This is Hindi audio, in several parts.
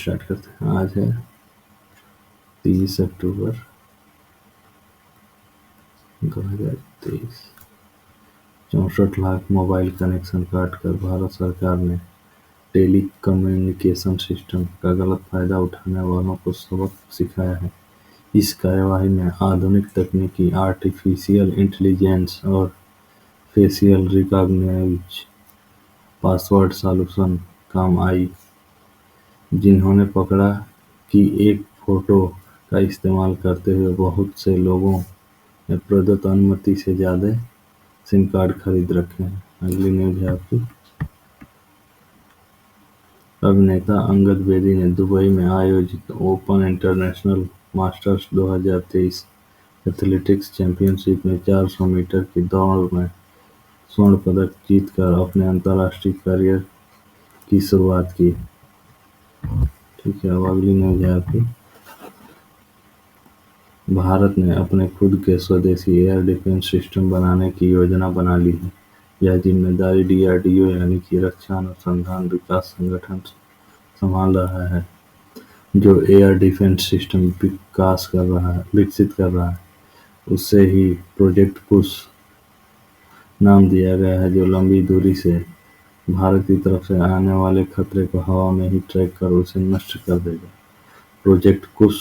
स्टार्ट करते हैं। आज है 30 अक्टूबर 2023। 64 लाख मोबाइल कनेक्शन काटकर भारत सरकार ने टेली कम्युनिकेशन सिस्टम का गलत फायदा उठाने वालों को सबक सिखाया है। इस कार्यवाही में आधुनिक तकनीकी, आर्टिफिशियल इंटेलिजेंस और फेशियल रिकॉग्निशन पासवर्ड सॉल्यूशन काम आई, जिन्होंने पकड़ा कि एक फोटो का इस्तेमाल करते हुए बहुत से लोगों ने प्रदत्त अनुमति से ज्यादा सिम कार्ड खरीद रखे हैं। अगली न्यूज है आपकी। अभिनेता अंगद बेदी ने दुबई में आयोजित open international masters 2023 athletics championship में 400 मीटर की दौड़ में स्वर्ण पदक जीतकर अपने अंतर्राष्ट्रीय करियर की शुरुआत की। ठीक है, अब अगली न्यूज है आपकी। भारत ने अपने खुद के स्वदेशी एयर डिफेंस सिस्टम बनाने की योजना बना ली है। यह जिम्मेदारी डीआरडीओ यानी कि रक्षा अनुसंधान विकास संगठन संभाल रहा है, जो एयर डिफेंस सिस्टम विकसित कर रहा है। उसे ही प्रोजेक्ट कुश नाम दिया गया है, जो लंबी दूरी से भारत की तरफ से आने वाले खतरे को हवा में ही ट्रैक कर उसे नष्ट कर देगा। प्रोजेक्ट कुश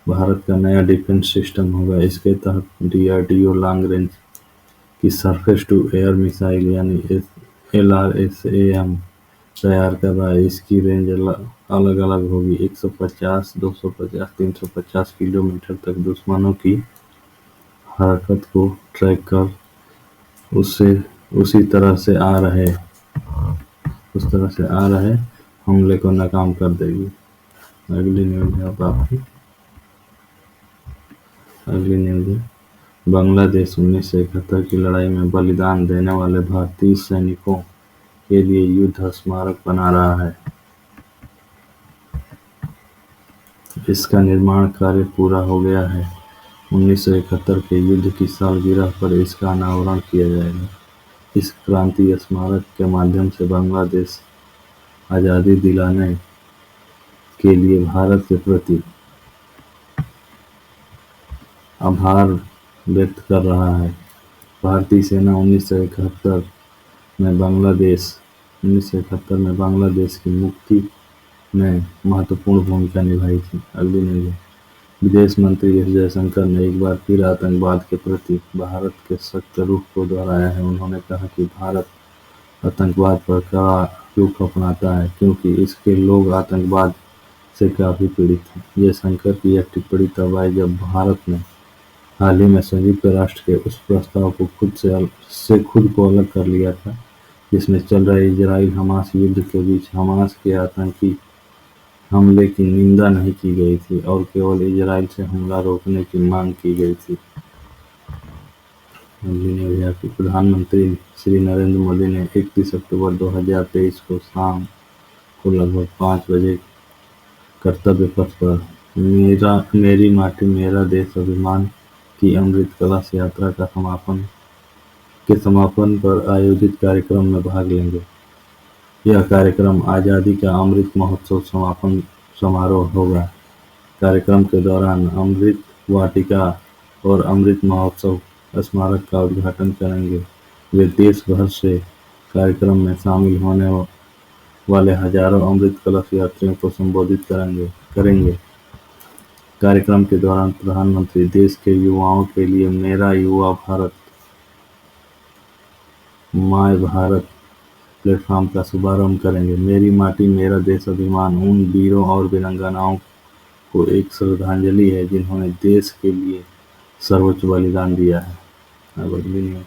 भारत का नया डिफेंस सिस्टम होगा। इसके तहत डीआरडीओ लॉन्ग रेंज की सरफेस टू एयर मिसाइल यानी LRSAM तैयार कर रहा है। इसकी रेंज अलग अलग होगी। 150, 250, 350 किलोमीटर तक दुश्मनों की हरकत को ट्रैक कर उसी तरह से आ रहे हमले को नाकाम कर देगी। अगली न्यूज है आपकी। अगली न्यूज है, बांग्लादेश 1971 की लड़ाई में बलिदान देने वाले भारतीय सैनिकों के लिए युद्ध स्मारक बना रहा है। इसका निर्माण कार्य पूरा हो गया है। 1971 के युद्ध की सालगिरह पर इसका अनावरण किया जाएगा। इस क्रांति स्मारक के माध्यम से बांग्लादेश आजादी दिलाने के लिए भारत के प्रति आभार व्यक्त कर रहा है। भारतीय सेना 1971 में बांग्लादेश की मुक्ति में महत्वपूर्ण भूमिका निभाई थी। अगली न्यूज है, विदेश मंत्री एस जयशंकर ने एक बार फिर आतंकवाद के प्रति भारत के सख्त रुख को दोहराया है। उन्होंने कहा कि भारत आतंकवाद पर कड़ा रुख अपनाता है, क्योंकि इसके लोग आतंकवाद से काफी पीड़ित हैं। जयशंकर की यह टिप्पणी तब आई जब भारत ने हाल ही में संयुक्त राष्ट्र के उस प्रस्ताव को खुद को अलग कर लिया था, जिसमें चल रहे इजराइल-हमास युद्ध के बीच हमास के आतंकी हमले की निंदा नहीं की गई थी और केवल इजराइल से हमला रोकने की मांग की गई थी। प्रधानमंत्री श्री नरेंद्र मोदी ने 31 अक्टूबर 2023 को शाम को लगभग 5 बजे कर्तव्य पथ पर मेरी माटी मेरा देश अभिमान की अमृत कलश यात्रा के समापन पर आयोजित कार्यक्रम में भाग लेंगे। यह कार्यक्रम आजादी का अमृत महोत्सव समापन समारोह होगा। कार्यक्रम के दौरान अमृत वाटिका और अमृत महोत्सव स्मारक का उद्घाटन करेंगे। वे देश भर से कार्यक्रम में शामिल होने वाले हजारों अमृत कलश यात्रियों को संबोधित करेंगे। कार्यक्रम के दौरान प्रधानमंत्री देश के युवाओं के लिए मेरा युवा भारत माय भारत प्लेटफॉर्म का शुभारंभ करेंगे। मेरी माटी मेरा देश अभिमान उन वीरों और वीरांगनाओं को एक श्रद्धांजलि है, जिन्होंने देश के लिए सर्वोच्च बलिदान दिया है। अब अगली न्यूज,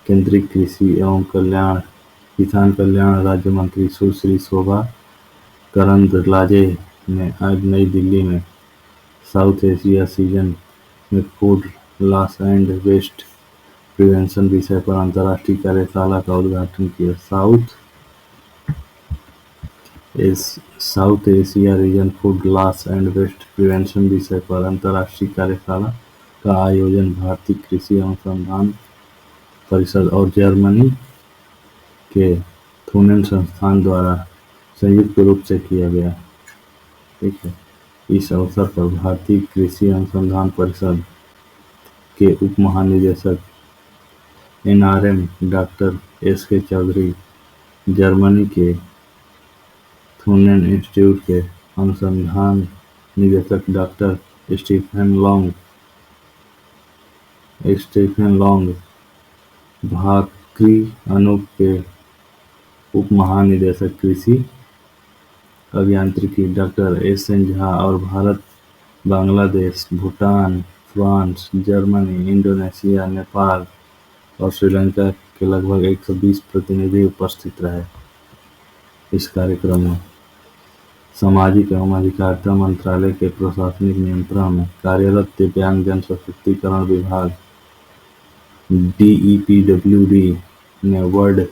केंद्रीय कृषि एवं किसान कल्याण राज्य मंत्री सुश्री शोभा करंदलाजे ने आज नई दिल्ली में साउथ एशिया रीजन में food loss and waste prevention विषय पर अंतर्राष्ट्रीय कार्यशाला का उद्घाटन किया। South Asia region food loss and waste prevention विषय पर अंतर्राष्ट्रीय कार्यशाला का आयोजन भारतीय कृषि अनुसंधान परिषद और जर्मनी के थुनेन संस्थान द्वारा संयुक्त रूप से किया गया। ठीक है। इस अवसर पर भारतीय कृषि अनुसंधान परिषद के उप महानिदेशक एनआरएम डॉक्टर एस के चौधरी, जर्मनी के थुनेन इंस्टीट्यूट के अनुसंधान निदेशक डॉक्टर स्टीफन लॉन्ग, भाकरी अनूप के उप महानिदेशक कृषि अभियांत्रिकी डॉक्टर एस.एन. झा और Bharat, Bangladesh, Bhutan, France, Germany, Indonesia, Nepal और श्रीलंका के लगभग 120 प्रतिनिधि उपस्थित रहे। इस कार्यक्रम में सामाजिक एवं अधिकारिता मंत्रालय के प्रशासनिक नियंत्रण में कार्यरत दिव्यांगजन सशक्तिकरण विभाग DEPWD ने वर्ल्ड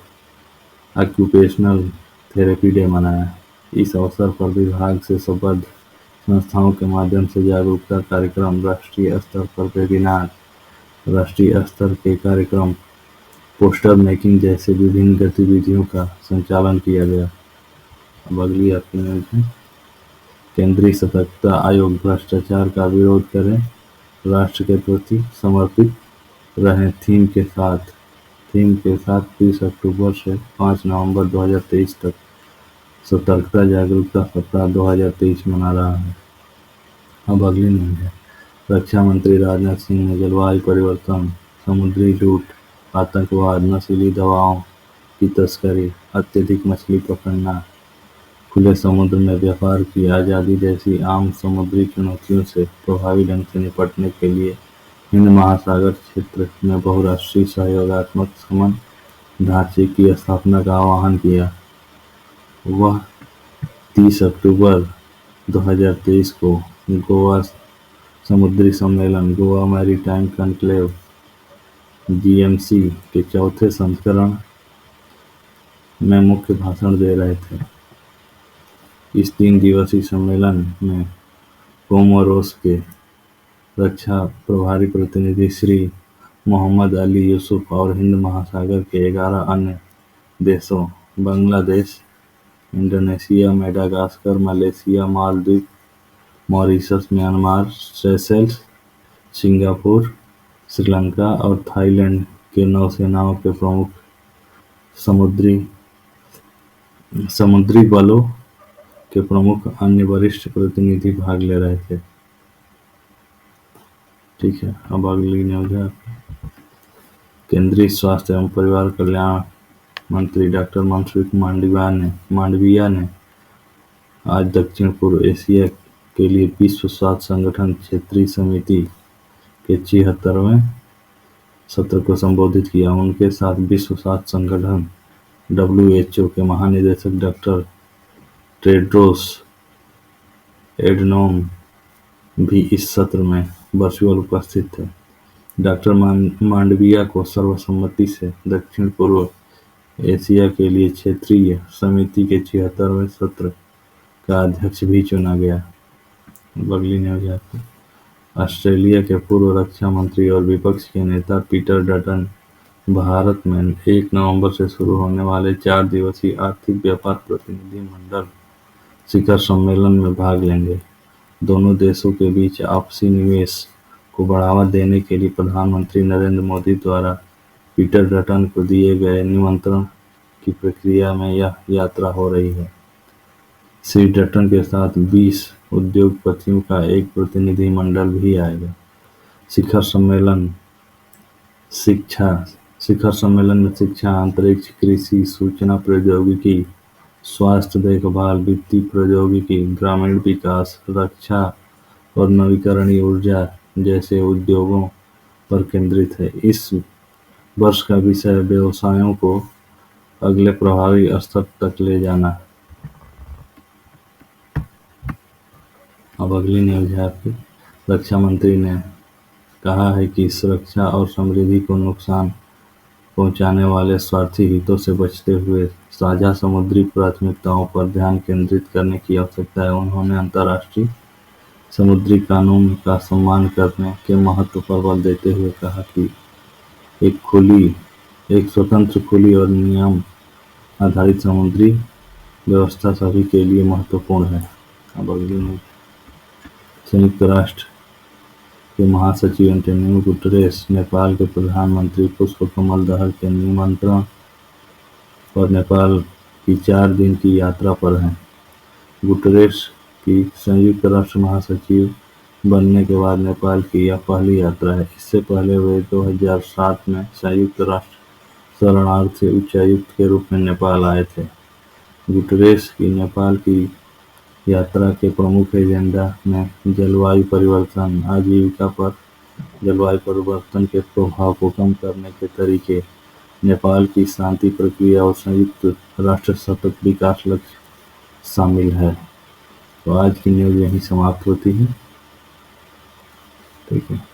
ऑक्यूपेशनल थेरेपी डे मनाया। इस अवसर पर विभाग से संबद्ध संस्थाओं के माध्यम से जागरूकता कार्यक्रम, राष्ट्रीय स्तर पर वेबिनार, राष्ट्रीय स्तर के कार्यक्रम, पोस्टर मेकिंग जैसे विभिन्न गतिविधियों का संचालन किया गया। अब अगली आपकी न्यूज है। केंद्रीय सतर्कता आयोग भ्रष्टाचार का विरोध करें, राष्ट्र के प्रति समर्पित रहें थीम के साथ 30 अक्टूबर से 5 नवंबर 2023 तक सतर्कता जागरूकता सप्ताह 2023 मना रहा है। अब अगली न्यूज है। रक्षा मंत्री राजनाथ सिंह ने जलवायु परिवर्तन, समुद्री लूट, आतंकवाद, नशीली दवाओं की तस्करी, अत्यधिक मछली पकड़ना, खुले समुद्र में व्यापार की आज़ादी जैसी आम समुद्री चुनौतियों से प्रभावी ढंग से निपटने के लिए हिंद महासागर क्षेत्र में बहुराष्ट्रीय सहयोगात्मक समन ढांचे की स्थापना का आह्वान किया। वह 30 अक्टूबर 2023 को गोवा समुद्री सम्मेलन, गोवा मैरीटाइम कॉन्क्लेव GMC के चौथे संस्करण में मुख्य भाषण दे रहे थे। इस 3 दिवसीय सम्मेलन में कोमोरोस के रक्षा प्रभारी प्रतिनिधि श्री मोहम्मद अली यूसुफ और हिंद महासागर के 11 अन्य देशों Bangladesh, Indonesia, Madagascar, Malaysia, Maldives, Mauritius, Myanmar, Seychelles, Singapore, Sri Lanka और थाईलैंड के नौसेनाओं के प्रमुख, समुद्री बलों के प्रमुख, अन्य वरिष्ठ प्रतिनिधि भाग ले रहे थे। ठीक है। अब अगली न्यूज है। केंद्रीय स्वास्थ्य एवं परिवार कल्याण मंत्री डॉक्टर मनसुख मांडविया ने आज दक्षिण पूर्व एशिया के लिए विश्व स्वास्थ्य संगठन क्षेत्रीय समिति के 76वें सत्र को संबोधित किया। उनके साथ विश्व स्वास्थ्य संगठन WHO के महानिदेशक डॉक्टर टेड्रोस एडनोम भी इस सत्र में वर्चुअल उपस्थित थे। डॉक्टर मांडविया को सर्वसम्मति से दक्षिण पूर्व एशिया के लिए क्षेत्रीय समिति के 76वें सत्र का अध्यक्ष भी चुना गया। अगली न्यूज है। ऑस्ट्रेलिया के पूर्व रक्षा मंत्री और विपक्ष के नेता पीटर डटन भारत में 1 नवंबर से शुरू होने वाले 4 दिवसीय आर्थिक व्यापार प्रतिनिधि मंडल शिखर सम्मेलन में भाग लेंगे। दोनों देशों के बीच आपसी निवेश को बढ़ावा देने के लिए प्रधानमंत्री नरेंद्र मोदी द्वारा पीटर डटन को दिए गए निमंत्रण की प्रक्रिया में यह यात्रा हो रही है। श्री डटन के साथ 20 उद्योगपतियों का एक प्रतिनिधि मंडल भी आएगा। शिखर सम्मेलन में शिक्षा, अंतरिक्ष, कृषि, सूचना प्रौद्योगिकी, स्वास्थ्य देखभाल, वित्तीय प्रौद्योगिकी, ग्रामीण विकास, रक्षा और नवीकरणीय ऊर्जा जैसे उद्योगों पर केंद्रित है। इस वर्ष का विषय व्यवसायों को अगले प्रभावी स्तर तक ले जाना। अब अगली न्यूज है आपकी। रक्षा मंत्री ने कहा है कि सुरक्षा और समृद्धि को नुकसान पहुंचाने वाले स्वार्थी हितों से बचते हुए साझा समुद्री प्राथमिकताओं पर ध्यान केंद्रित करने की आवश्यकता है। उन्होंने अंतर्राष्ट्रीय समुद्री कानून का सम्मान करने के महत्व पर बल देते हुए कहा कि एक स्वतंत्र, खुली और नियम आधारित समुद्री व्यवस्था सभी के लिए महत्वपूर्ण है। अब अगली न्यूज़। संयुक्त राष्ट्र के महासचिव एंटोनियो गुटेरेस नेपाल के प्रधानमंत्री पुष्पकमल दहल के निमंत्रण पर नेपाल की 4 दिन की यात्रा पर हैं। गुटेरेस की संयुक्त राष्ट्र महासचिव बनने के बाद नेपाल की यह पहली यात्रा है। इससे पहले वे 2007 में संयुक्त राष्ट्र शरणार्थी उच्चायुक्त के रूप में नेपाल आए थे। गुटेरेस की नेपाल की यात्रा के प्रमुख एजेंडा में जलवायु परिवर्तन, आजीविका पर जलवायु परिवर्तन के प्रभाव को कम करने के तरीके, नेपाल की शांति प्रक्रिया और संयुक्त राष्ट्र सतत विकास लक्ष्य शामिल है। तो आज की न्यूज़ यहीं समाप्त होती है। ठीक है।